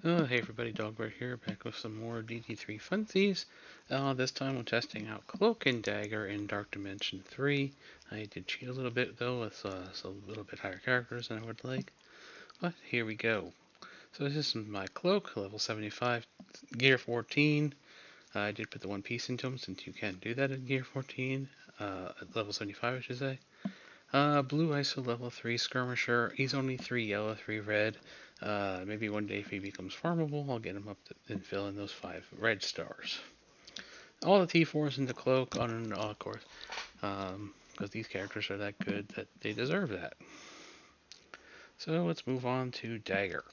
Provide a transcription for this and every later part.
Hey everybody, Dogbird here, back with some more DD3 Funsies. This time I'm testing out Cloak and Dagger in Dark Dimension 3. I did cheat a little bit though, with a little bit higher characters than I would like. But here we go. So this is my Cloak, level 75, gear 14. I did put the one piece into him since you can't do that in gear 14, at level 75 I should say. Blue ISO level 3 skirmisher. He's only 3 yellow, 3 red. Maybe one day if he becomes farmable, I'll get him up and fill in those 5 red stars. All the T4s in the cloak on, of course, because these characters are that good that they deserve that. So let's move on to Dagger.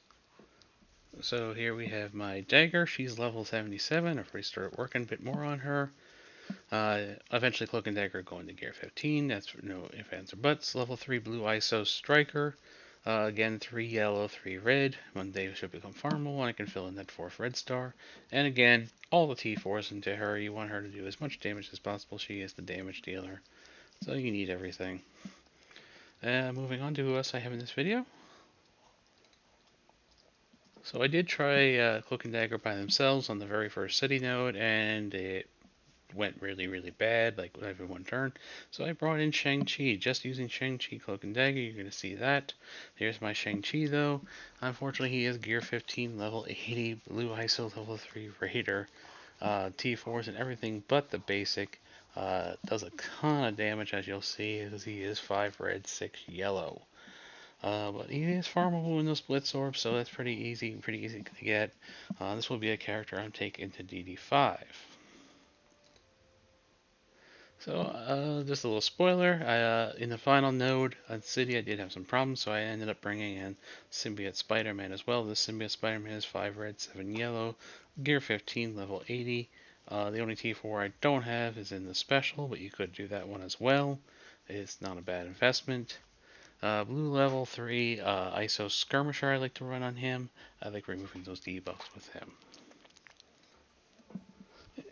So here we have my Dagger. She's level 77. I've already started working a bit more on her. Eventually Cloak and Dagger go into gear 15. That's no ifs, ands, or buts. Level 3 Blue ISO Striker. Again, 3 yellow, 3 red. One day she'll become farmable, and I can fill in that 4th red star. And again, all the T4s into her. You want her to do as much damage as possible. She is the damage dealer. So you need everything. Moving on to who else I have in this video. So I did try Cloak and Dagger by themselves on the very first city node, and it went really bad, like every one turn. So I brought in Shang-Chi, just using Shang-Chi Cloak and Dagger. You're going to see that. Here's my Shang-Chi though. Unfortunately, he is gear 15, level 80, blue ISO level 3 Raider, T4s and everything but the basic. Does a ton of damage, as you'll see, as he is 5 red, 6 yellow. But he is farmable in those Blitz Orbs, so that's pretty easy to get. This will be a character I'm taking to DD5. So, just a little spoiler. In the final node on City, I did have some problems, so I ended up bringing in Symbiote Spider-Man as well. This Symbiote Spider-Man is 5 red, 7 yellow, gear 15, level 80. The only T4 I don't have is in the special, but you could do that one as well. It's not a bad investment. Blue level 3 ISO Skirmisher I like to run on him. I like removing those debuffs with him.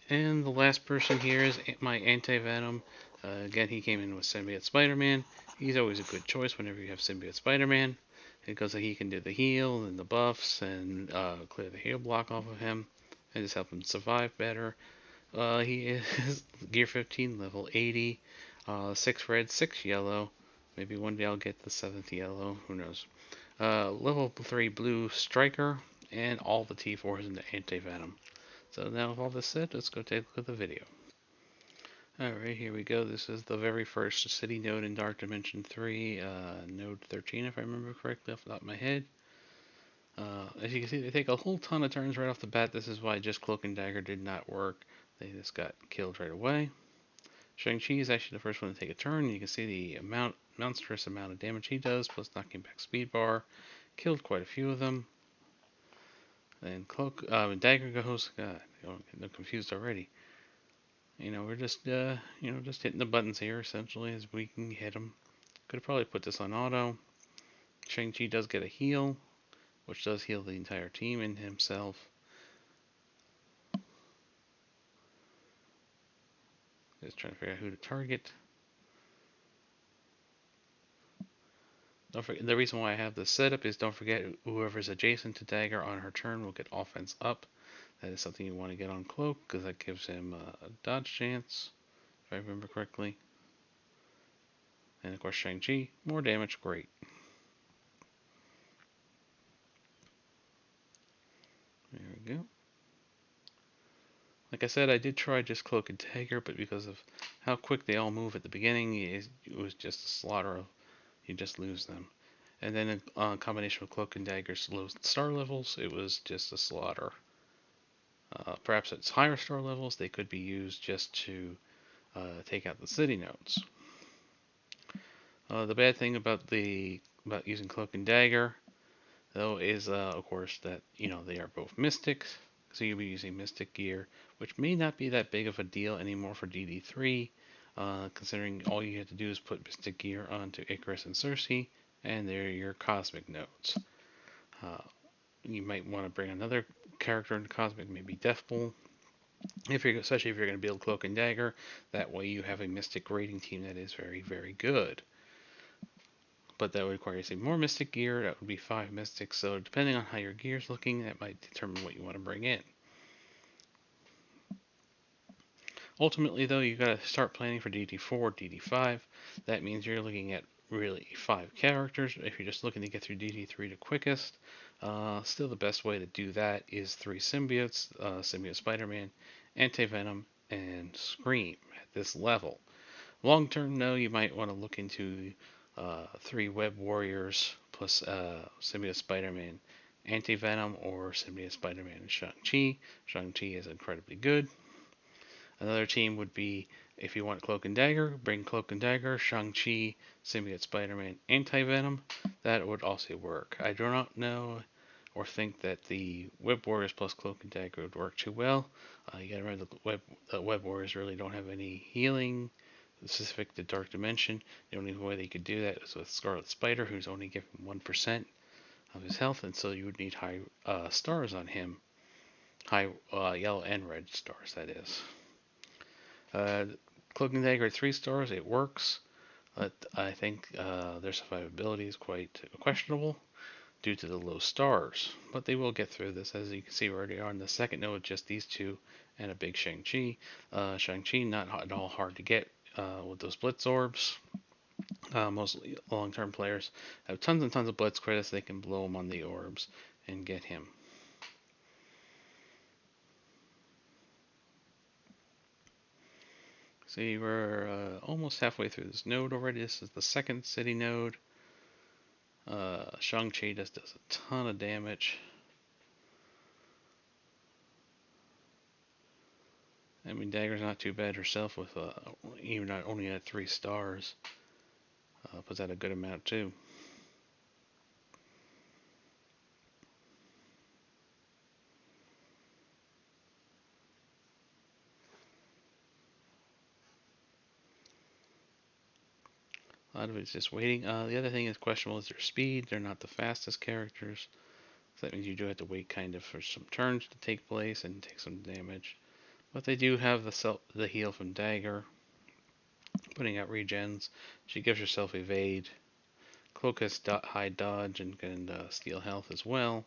And the last person here is my Anti-Venom. Again, he came in with Symbiote Spider-Man. He's always a good choice whenever you have Symbiote Spider-Man, because he can do the heal and the buffs and clear the heal block off of him and just help him survive better. He is gear 15, level 80, 6 red, 6 yellow. Maybe one day I'll get the 7th yellow, who knows. Level 3 blue Striker, and all the T4s in the Anti-Venom. So now with all this said, let's go take a look at the video. Alright, here we go. This is the very first city node in Dark Dimension 3, node 13 if I remember correctly off the top of my head. As you can see, they take a whole ton of turns right off the bat. This is why just Cloak and Dagger did not work. They just got killed right away. Shang-Chi is actually the first one to take a turn. You can see the monstrous amount of damage he does, plus knocking back speed bar. Killed quite a few of them. And Cloak, Dagger goes, God, I'm confused already. We're just, just hitting the buttons here, essentially, as we can hit them. Could have probably put this on auto. Shang-Chi does get a heal, which does heal the entire team and himself. Just trying to figure out who to target. Don't forget, the reason why I have this setup is don't forget whoever's adjacent to Dagger on her turn will get offense up. That is something you want to get on Cloak, because that gives him a dodge chance, if I remember correctly. And of course Shang-Chi, more damage, great. There we go. Like I said, I did try just Cloak and Dagger, but because of how quick they all move at the beginning, it was just a slaughter of, you just lose them. And then in combination with Cloak and Dagger's low star levels, it was just a slaughter. Perhaps at higher star levels, they could be used just to take out the city nodes. The bad thing about using Cloak and Dagger, though, is of course that they are both mystics, so you'll be using mystic gear, which may not be that big of a deal anymore for DD3, considering all you have to do is put mystic gear onto Icarus and Circe, and they're your cosmic nodes. You might want to bring another character into cosmic, maybe Deathbull, especially if you're going to build Cloak and Dagger. That way you have a mystic raiding team that is very good. but that would require you to more Mystic gear. That would be 5 Mystics. So depending on how your gear's looking, that might determine what you want to bring in. Ultimately, though, you got to start planning for DD4, DD5. That means you're looking at really 5 characters. If you're just looking to get through DD3 the quickest, still the best way to do that is 3 symbiotes, Symbiote Spider-Man, Anti-Venom, and Scream at this level. Long term, though, you might want to look into 3 Web Warriors plus Symbiote Spider-Man, Anti-Venom, or Symbiote Spider-Man and Shang-Chi. Shang-Chi is incredibly good. Another team would be, if you want Cloak and Dagger, bring Cloak and Dagger, Shang-Chi, Symbiote Spider-Man, Anti-Venom. That would also work. I do not know or think that the Web Warriors plus Cloak and Dagger would work too well. You gotta remember the Web Warriors really don't have any healing specific to Dark Dimension. The only way they could do that is with Scarlet Spider, who's only given 1% of his health, and so you would need high stars on him. High yellow and red stars, that is. Cloak and Dagger at 3 stars, it works, but I think their survivability is quite questionable due to the low stars. But they will get through this. As you can see, we already are on the second node, just these two and a big Shang-Chi. Shang-Chi, not at all hard to get with those Blitz Orbs. Mostly long-term players have tons and tons of Blitz credits. They can blow them on the orbs and get him. See, we're almost halfway through this node already. This is the second city node. Shang-Chi just does a ton of damage. I mean, Dagger's not too bad herself with even not only at 3 stars. Puts out a good amount too. A lot of it's just waiting. The other thing is questionable is their speed. They're not the fastest characters. So that means you do have to wait kind of for some turns to take place and take some damage. But they do have the heal from Dagger, putting out regens. She gives herself evade. Cloak has high dodge and can steal health as well.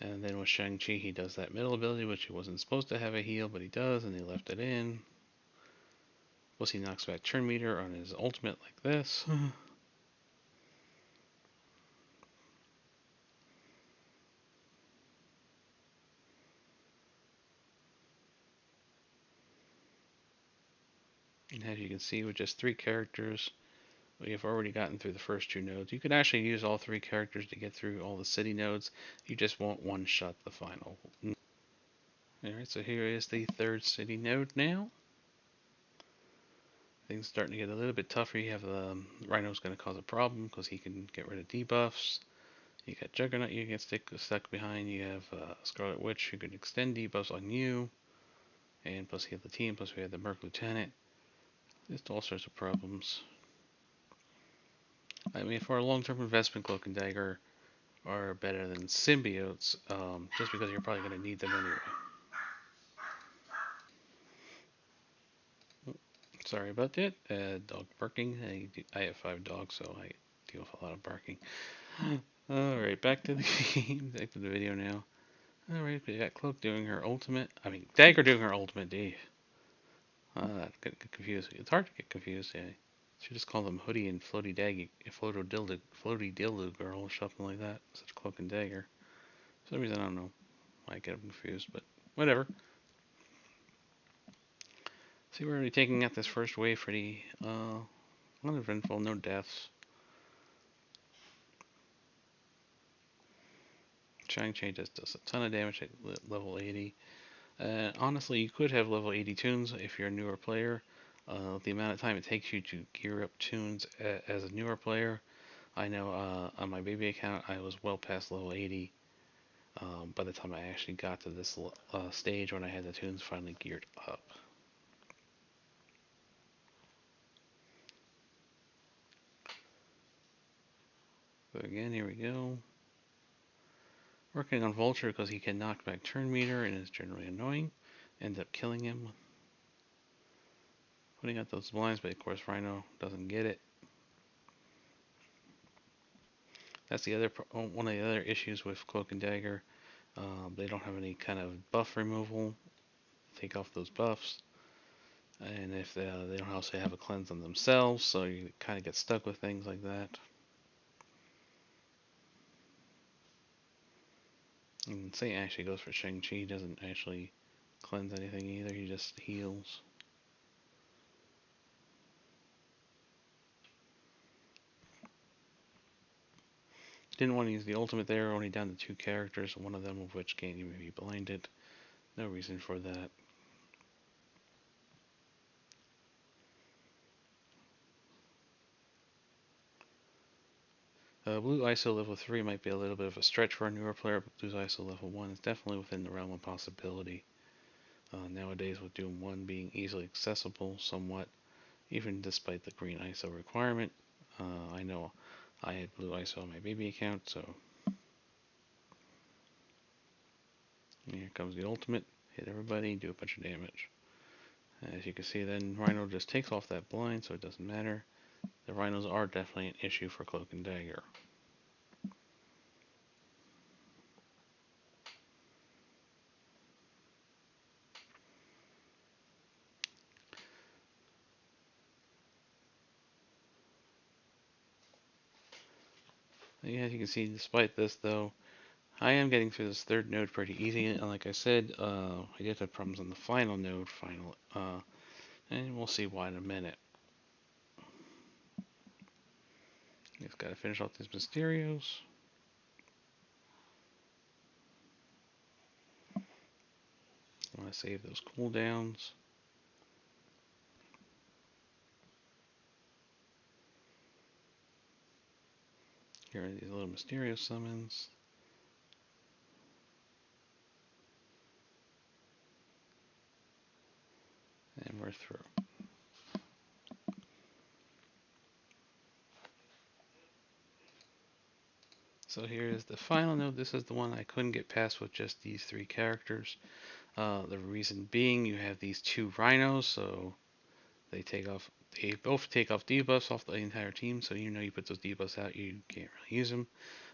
And then with Shang-Chi, he does that middle ability, which he wasn't supposed to have a heal, but he does, and they left it in. Plus he knocks back turn meter on his ultimate like this. And as you can see, with just 3 characters, we have already gotten through the first 2 nodes. You could actually use all 3 characters to get through all the city nodes. You just won't one-shot the final. Alright, so here is the 3rd city node now. Things starting to get a little bit tougher. You have Rhino's going to cause a problem because he can get rid of debuffs. You got Juggernaut you can get stuck behind. You have Scarlet Witch who can extend debuffs on you. And plus heal the team. Plus we have the Merc Lieutenant. Just all sorts of problems. I mean, for a long-term investment, Cloak and Dagger are better than symbiotes, just because you're probably going to need them anyway. Sorry about that. Dog barking. I have 5 dogs, so I deal with a lot of barking. Alright, back to the game. Back to the video now. Alright, we got Cloak doing her ultimate. I mean, Dagger doing her ultimate, D. Get confused. It's hard to get confused, yeah. Should just call them Hoodie and Floaty Daggy, Floaty Dildo Girl or something like that. Such Cloak and Dagger. For some reason, I don't know why I get them confused, but whatever. See, we're already taking out this first wave pretty uneventful, no deaths. Shang-Chi just does a ton of damage at level 80. Honestly, you could have level 80 tunes if you're a newer player. The amount of time it takes you to gear up tunes as a newer player, I know on my baby account I was well past level 80 by the time I actually got to this stage when I had the tunes finally geared up. So again, here we go. Working on Vulture because he can knock back turn meter and is generally annoying. Ends up killing him. Putting out those blinds, but of course Rhino doesn't get it. That's the other one of the other issues with Cloak and Dagger. They don't have any kind of buff removal. Take off those buffs, and if they don't also have a cleanse on themselves, so you kind of get stuck with things like that. And same actually goes for Shang-Chi. He doesn't actually cleanse anything either. He just heals. Didn't want to use the ultimate there, only down to 2 characters, one of them of which can't even be blinded. No reason for that. Blue ISO level 3 might be a little bit of a stretch for a newer player, but Blue's ISO level 1 is definitely within the realm of possibility. Nowadays, with Doom 1 being easily accessible somewhat, even despite the green ISO requirement. I know I had blue ISO on my baby account, so here comes the ultimate. Hit everybody, do a bunch of damage. As you can see, then Rhino just takes off that blind, so it doesn't matter. The Rhinos are definitely an issue for Cloak and Dagger. Yeah, as you can see, despite this though, I am getting through this third node pretty easy, and like I said, I did have problems on the final node, and we'll see why in a minute. Just gotta finish off these Mysterios. I want to save those cooldowns. Here are these little Mysterio summons. And we're through. So here is the final node. This is the one I couldn't get past with just these 3 characters. The reason being, you have these 2 Rhinos, so they both take off debuffs off the entire team. So you know you put those debuffs out, you can't really use them.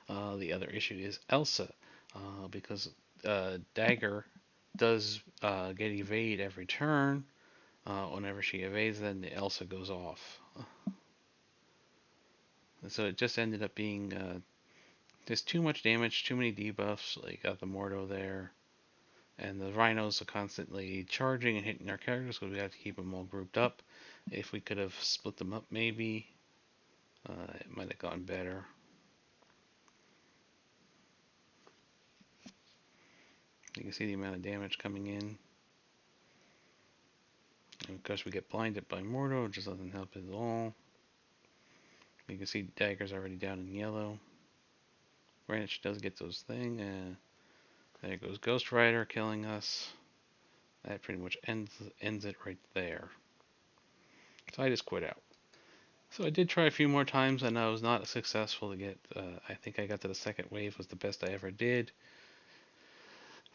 The other issue is Elsa, because Dagger does get evade every turn. Whenever she evades, then the Elsa goes off. So it just ended up being just too much damage, too many debuffs. Like got the Mordo there, and the Rhinos are constantly charging and hitting our characters because we have to keep them all grouped up. If we could have split them up, maybe it might have gone better. You can see the amount of damage coming in. And of course, we get blinded by Mordo, which just doesn't help at all. You can see Dagger's already down in yellow. Granted, she does get those things. There goes Ghost Rider killing us. That pretty much ends it right there. So I just quit out. So I did try a few more times, and I was not successful to get. I think I got to the second wave, was the best I ever did.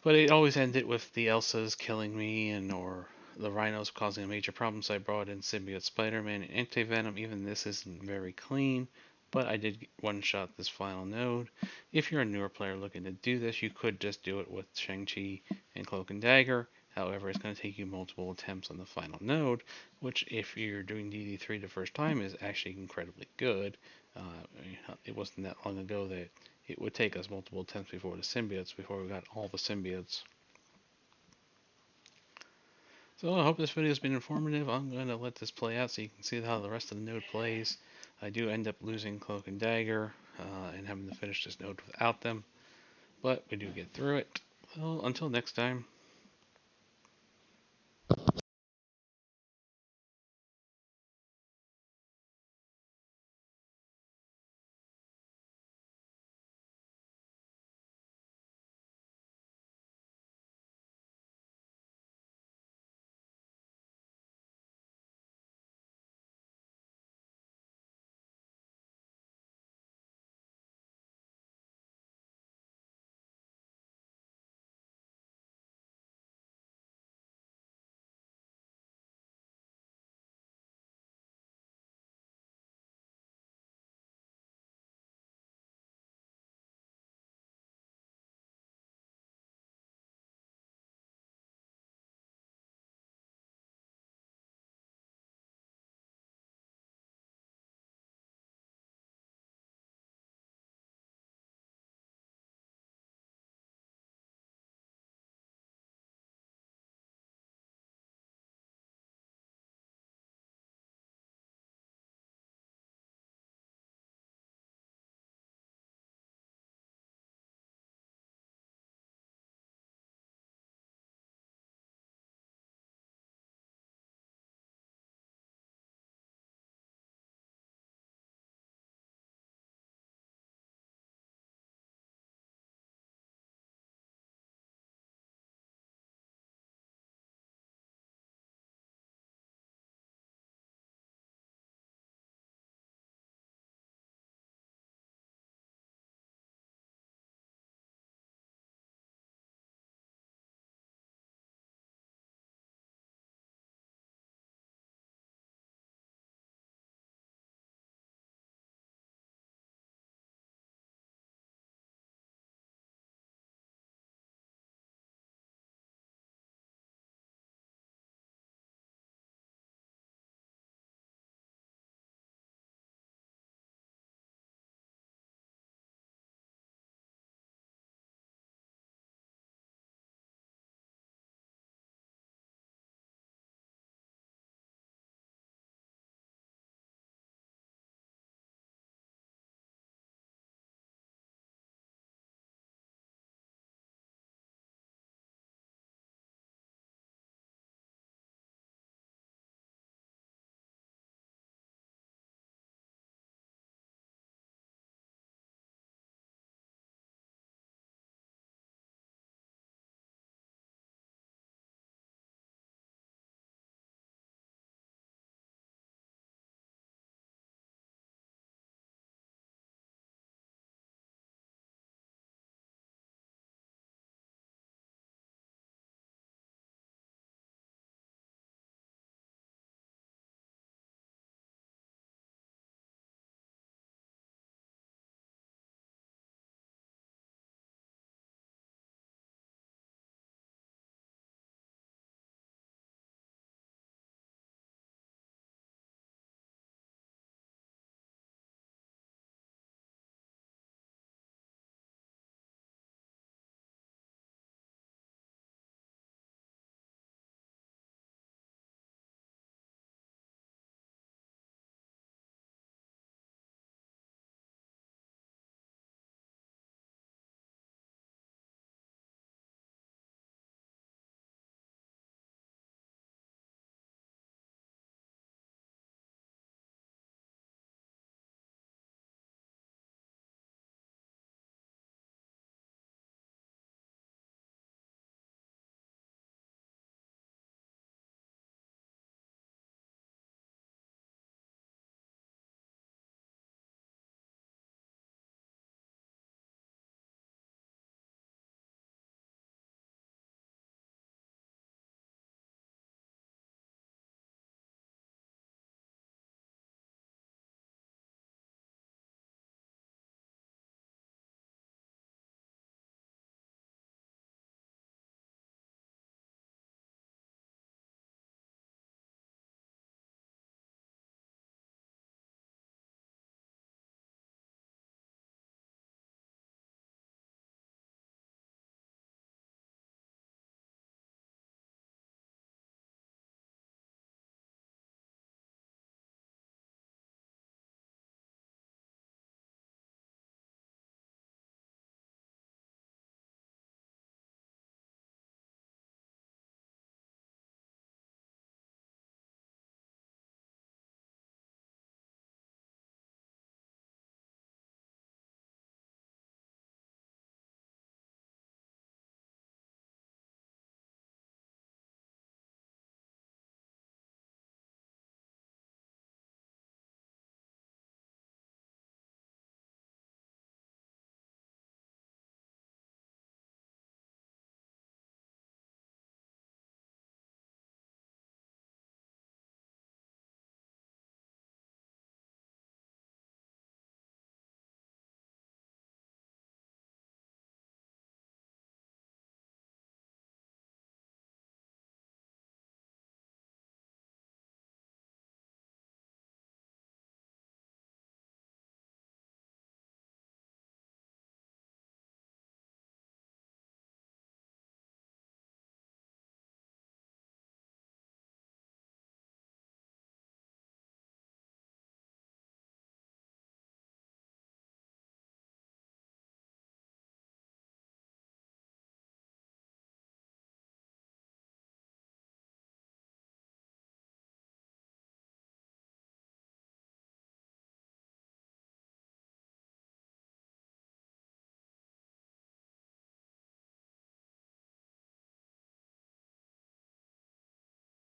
But it always ended with the Elsas killing me, or the Rhinos causing a major problem. So I brought in Symbiote Spider-Man and Anti-Venom. Even this isn't very clean, but I did one-shot this final node. If you're a newer player looking to do this, you could just do it with Shang-Chi and Cloak and Dagger. However, it's going to take you multiple attempts on the final node, which if you're doing DD3 the first time is actually incredibly good. It wasn't that long ago that it would take us multiple attempts before we got all the symbiotes. So I hope this video has been informative. I'm going to let this play out so you can see how the rest of the node plays. I do end up losing Cloak and Dagger and having to finish this node without them, but we do get through it. Well, until next time.